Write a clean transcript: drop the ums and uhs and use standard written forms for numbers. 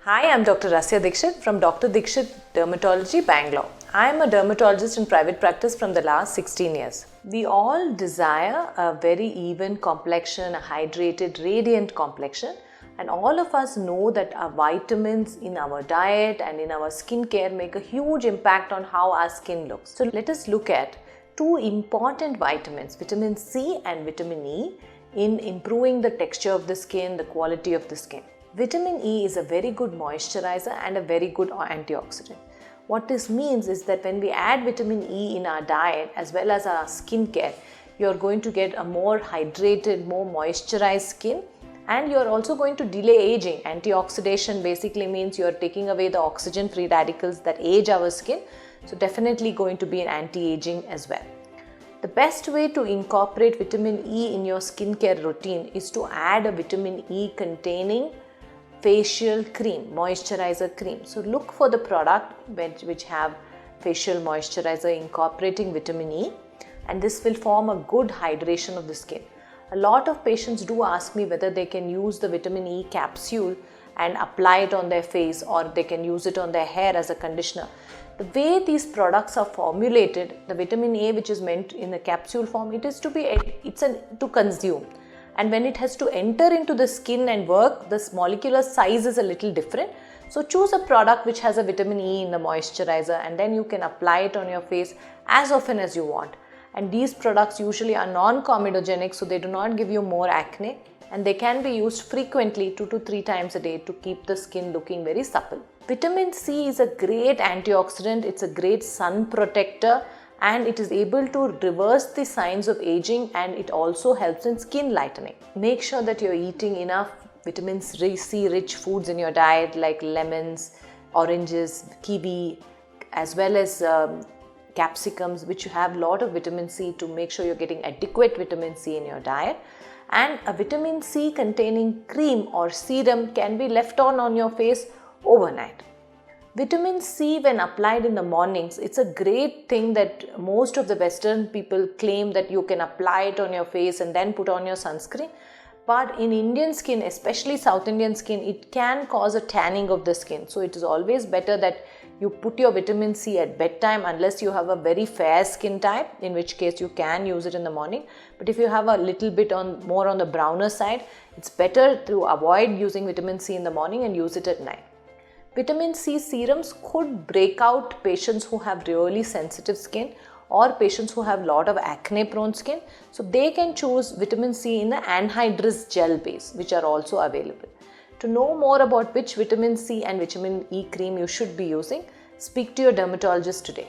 Hi, I'm Dr. Rasya Dixit from Dr. Dixit Dermatology, Bangalore. I am a dermatologist in private practice from the last 16 years. We all desire a very even complexion, a hydrated, radiant complexion, and all of us know that our vitamins in our diet and in our skincare make a huge impact on how our skin looks. So let us look at two important vitamins, vitamin C and vitamin E, in improving the texture of the skin, the quality of the skin. Vitamin E is a very good moisturizer and a very good antioxidant. What this means is that when we add vitamin E in our diet as well as our skincare, you're going to get a more hydrated, more moisturized skin, and you're also going to delay aging. Antioxidation basically means you're taking away the oxygen-free radicals that age our skin, so definitely going to be an anti-aging as well. The best way to incorporate vitamin E in your skincare routine is to add a vitamin E containing facial cream, moisturizer cream. So look for the product which have facial moisturizer incorporating vitamin E, and this will form a good hydration of the skin. A lot of patients do ask me whether they can use the vitamin E capsule and apply it on their face, or they can use it on their hair as a conditioner. The way these products are formulated, the vitamin A which is meant in a capsule form, it's to consume. And when it has to enter into the skin and work, this molecular size is a little different. So choose a product which has a vitamin E in the moisturizer, and then you can apply it on your face as often as you want. And these products usually are non-comedogenic, so they do not give you more acne, and they can be used frequently 2 to 3 times a day to keep the skin looking very supple. Vitamin C is a great antioxidant, it's a great sun protector, and it is able to reverse the signs of aging, and it also helps in skin lightening. Make sure that you're eating enough vitamin C rich foods in your diet like lemons, oranges, kiwi, as well as capsicums, which have a lot of vitamin C, to make sure you're getting adequate vitamin C in your diet. And a vitamin C containing cream or serum can be left on your face overnight. Vitamin C, when applied in the mornings, it's a great thing that most of the Western people claim that you can apply it on your face and then put on your sunscreen. But in Indian skin, especially South Indian skin, it can cause a tanning of the skin. So it is always better that you put your vitamin C at bedtime, unless you have a very fair skin type, in which case you can use it in the morning. But if you have a little bit more on the browner side, it's better to avoid using vitamin C in the morning and use it at night. Vitamin C serums could break out patients who have really sensitive skin or patients who have a lot of acne prone skin. So they can choose vitamin C in the anhydrous gel base, which are also available. To know more about which vitamin C and vitamin E cream you should be using, speak to your dermatologist today.